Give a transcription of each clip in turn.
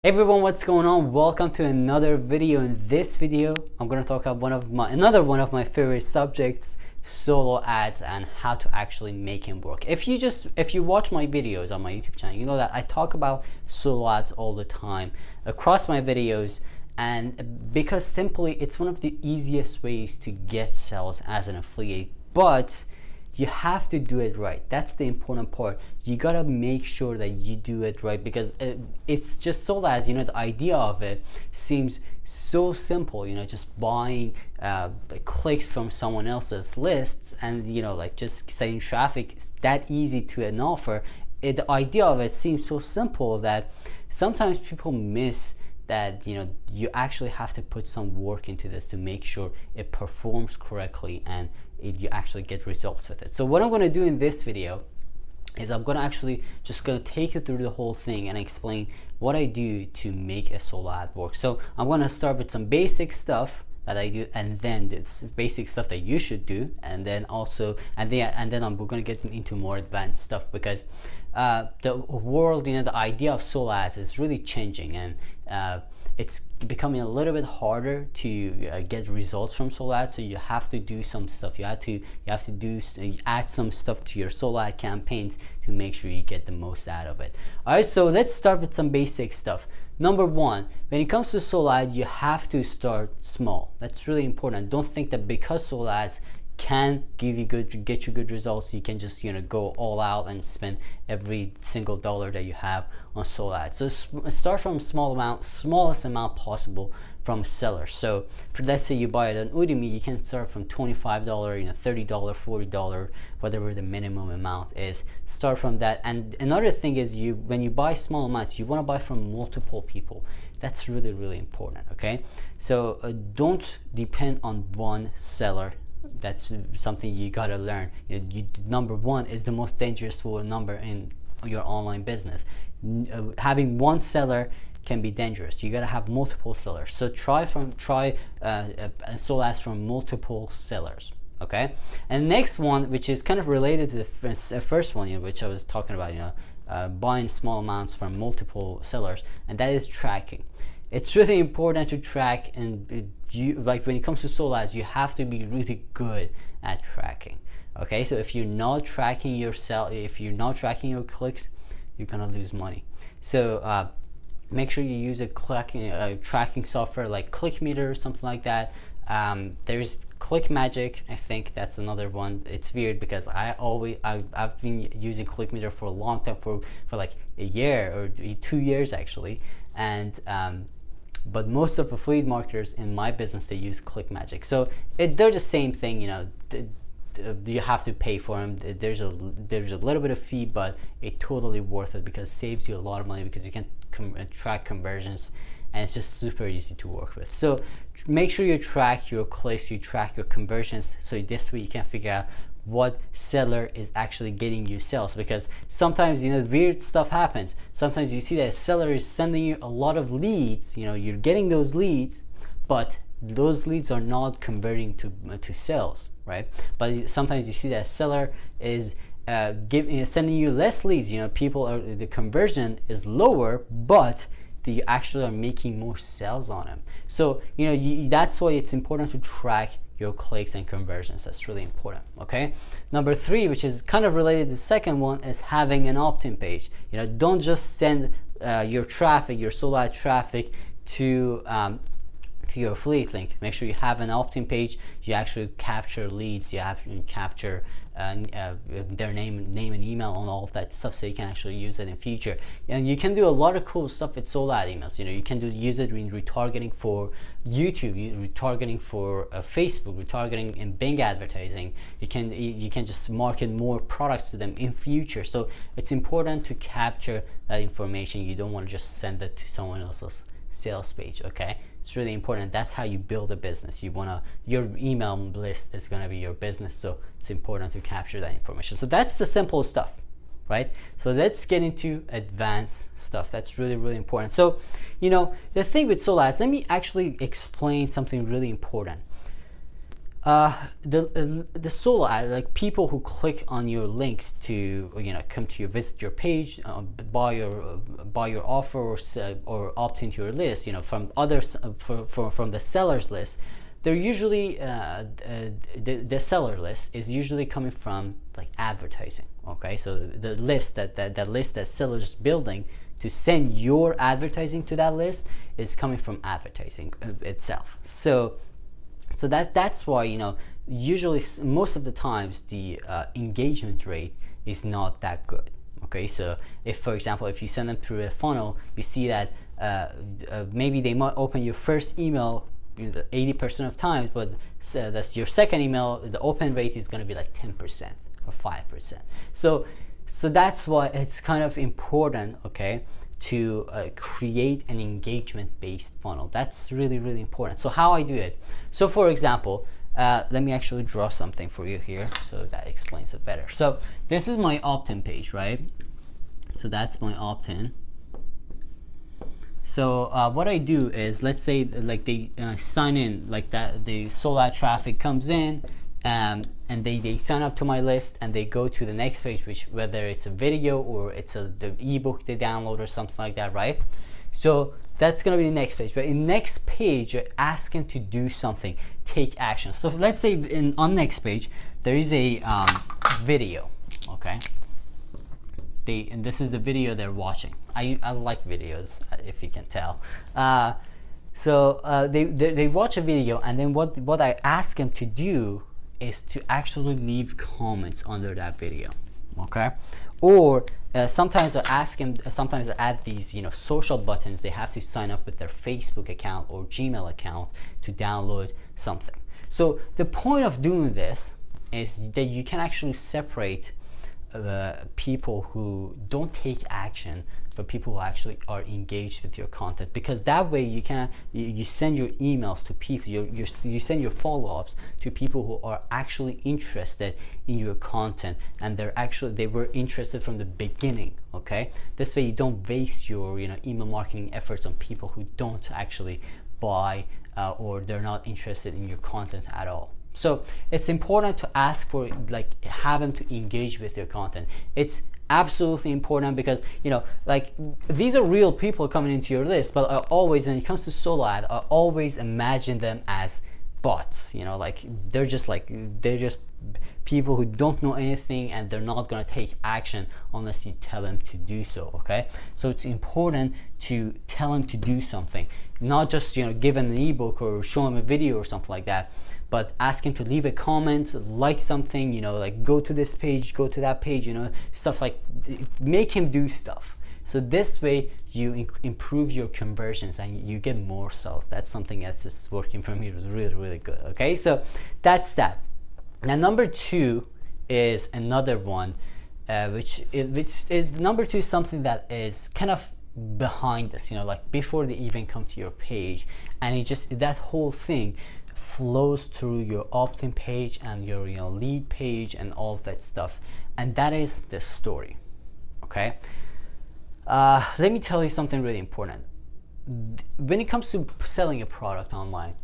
Hey everyone, what's going on? Welcome to another video. In this video, I'm going to talk about another one of my favorite subjects, solo ads, and how to actually make them work. If you watch my videos on my YouTube channel, you know that I talk about solo ads all the time across my videos, and because simply it's one of the easiest ways to get sales as an affiliate, but you have to do it right. That's the important part. You gotta make sure that you do it right, because it's just so that, the idea of it seems so simple, just buying clicks from someone else's lists and like just sending traffic. It's that easy to an offer. The idea of it seems so simple that sometimes people miss that you actually have to put some work into this to make sure it performs correctly and you actually get results with it. So what I'm going to do in this video is I'm going to actually just going to take you through the whole thing and explain what I do to make a solo ad work. So I'm going to start with some basic stuff that I do, and then the basic stuff that you should do, and then we're going to get into more advanced stuff, because the world, the idea of solo ads is really changing, and it's becoming a little bit harder to get results from solo ads. So you have to do some stuff. You have to add some stuff to your solo ad campaigns to make sure you get the most out of it. All right, so let's start with some basic stuff. Number one, when it comes to solo ad, you have to start small. That's really important. Don't think that because solo ads can get you good results, you can just go all out and spend every single dollar that you have on solo ads. So start from smallest amount possible from sellers. So let's say you buy it on Udemy, you can start from $25, $30, $40, whatever the minimum amount is. Start from that. And another thing is, when you buy small amounts, you want to buy from multiple people. That's really, really important. Okay, so don't depend on one seller. That's something you gotta learn. Number one is the most dangerous number in your online business. Having one seller can be dangerous. You gotta have multiple sellers. So try solo ads from multiple sellers. Okay, and next one, which is kind of related to the first one, which I was talking about, buying small amounts from multiple sellers, and that is tracking. It's really important to track, and like when it comes to solo ads, you have to be really good at tracking. Okay, so if you're not tracking your clicks, you're gonna lose money. So make sure you use a tracking software like ClickMeter or something like that. There's ClickMagic. I think that's another one. It's weird because I've been using ClickMeter for a long time, for like a year or 2 years actually, and but most of affiliate marketers in my business, they use ClickMagic. So they're the same thing. You have to pay for them. There's a little bit of fee, but it's totally worth it because it saves you a lot of money, because you can track conversions, and it's just super easy to work with. So make sure you track your clicks, you track your conversions, so this way you can figure out what seller is actually getting you sales. Because sometimes weird stuff happens. Sometimes you see that a seller is sending you a lot of leads, you're getting those leads, but those leads are not converting to sales, right? But sometimes you see that a seller is sending you less leads. The conversion is lower, but you actually are making more sales on them. So that's why it's important to track your clicks and conversions. That's really important. Okay, number three, which is kind of related to the second one, is having an opt-in page. Don't just send your traffic, your solo ad traffic, to your affiliate link. Make sure you have an opt-in page. You actually capture leads. You have to capture their name and email on all of that stuff, so you can actually use it in future. And you can do a lot of cool stuff with solo ad emails. You can use it in retargeting for YouTube, retargeting for Facebook, retargeting in Bing advertising. You can just market more products to them in future. So it's important to capture that information. You don't want to just send it to someone else's sales page. Okay, it's really important. That's how you build a business. Your email list is going to be your business, so it's important to capture that information. So that's the simple stuff, right? So let's get into advanced stuff. That's really, really important. So the thing with solo ads, let me actually explain something really important. The solo ad, like people who click on your links to, you know, come to your, visit your page, buy your offer, or opt into your list, you know, from others, from the seller's list. They're usually the seller list is usually coming from like advertising. Okay, so the list that list that seller's building to send your advertising to that list is coming from advertising itself. So that's why, you know, usually most of the times the engagement rate is not that good. Okay, so if, for example, if you send them through a funnel, you see that maybe they might open your first email 80% of times, but that's your second email, the open rate is going to be like 10% or 5%. So that's why it's kind of important, okay, to create an engagement-based funnel. That's really, really important. So how I do it? So for example, let me actually draw something for you here so that explains it better. So this is my opt-in page, right? So that's my opt-in. So what I do is, let's say like they sign in like that, the sold out traffic comes in, and they sign up to my list and they go to the next page, which whether it's a video or it's the ebook they download or something like that, right? So that's gonna be the next page. But in next page, you're asking to do something, take action. So let's say on next page there is a video, okay? And this is the video they're watching. I like videos, if you can tell. So they watch a video, and then what I ask them to do is to actually leave comments under that video, okay? Or sometimes I ask them, sometimes I add these, you know, social buttons. They have to sign up with their Facebook account or Gmail account to download something. So the point of doing this is that you can actually separate people who don't take action for people who actually are engaged with your content, because that way you send your emails to people, you send your follow-ups to people who are actually interested in your content, and they were interested from the beginning. Okay, this way you don't waste your, you know, email marketing efforts on people who don't actually buy or they're not interested in your content at all. So it's important to ask for, like, have them to engage with your content. It's absolutely important because, you know, like, these are real people coming into your list, but I always, when it comes to solo ad, I always imagine them as bots, you know, like they're just people who don't know anything, and they're not going to take action unless you tell them to do so. Okay, so it's important to tell them to do something, not just, you know, give them an ebook or show them a video or something like that, but ask him to leave a comment, like something, you know, like go to this page, go to that page, you know, stuff like, make him do stuff. So this way you improve your conversions and you get more sales. That's something that's just working for me. It was really, really good. Okay, so that's that. Now number two is another one, which is number two is something that is kind of behind this, you know, like before they even come to your page, and it just, that whole thing flows through your opt-in page and your, you know, lead page and all of that stuff, and that is the story. Okay, let me tell you something really important. When it comes to selling a product online,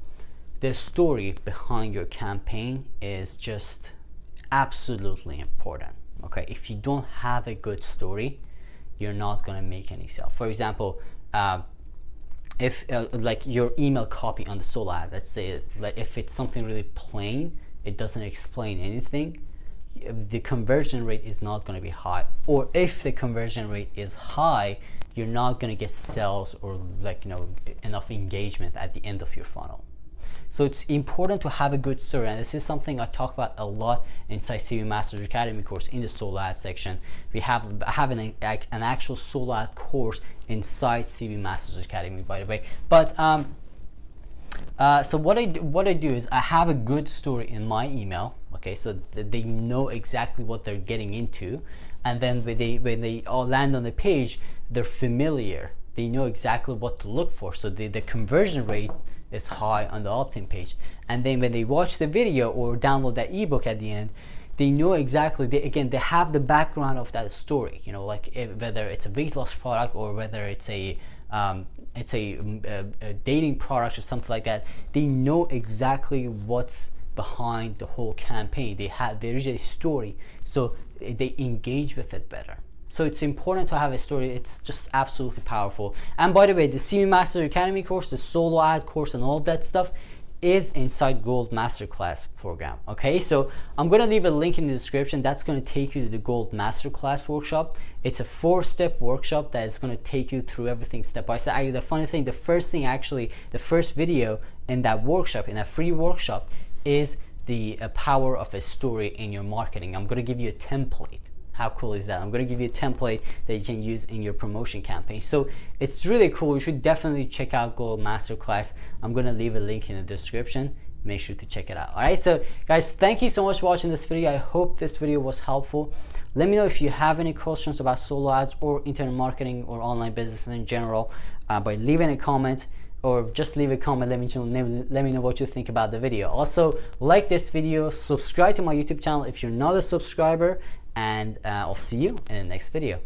the story behind your campaign is just absolutely important. Okay, if you don't have a good story, you're not going to make any sale. For example, if like your email copy on the solo ad, let's say, like if it's something really plain, it doesn't explain anything, the conversion rate is not going to be high. Or if the conversion rate is high, you're not going to get sales or, like, you know, enough engagement at the end of your funnel. So it's important to have a good story, and this is something I talk about a lot inside CB Masters Academy course in the solo ad section. I have an actual solo ad course inside CB Masters Academy, by the way. But so what I do is I have a good story in my email. Okay, so they know exactly what they're getting into, and then when they all land on the page, they're familiar. They know exactly what to look for. So the conversion rate is high on the opt-in page, and then when they watch the video or download that ebook at the end, they know exactly, they have the background of that story, you know, like whether it's a weight loss product or whether it's a dating product or something like that. They know exactly what's behind the whole campaign. There is a story, so they engage with it better. So it's important to have a story. It's just absolutely powerful. And by the way, the CME Master Academy course, the solo ad course, and all that stuff is inside Gold Masterclass program. Okay, so I'm gonna leave a link in the description. That's gonna take you to the Gold Masterclass workshop. It's a 4-step workshop that is gonna take you through everything step by step. The funny thing, the first video in that workshop, in a free workshop, is the power of a story in your marketing. I'm gonna give you a template. How cool is that? I'm going to give you a template that you can use in your promotion campaign. So it's really cool. You should definitely check out Gold Masterclass. I'm going to leave a link in the description. Make sure to check it out. All right, so guys, thank you so much for watching this video. I hope this video was helpful. Let me know if you have any questions about solo ads or internet marketing or online business in general by leaving a comment, or just leave a comment. Let me know what you think about the video. Also, like this video, subscribe to my YouTube channel if you're not a subscriber, and I'll see you in the next video.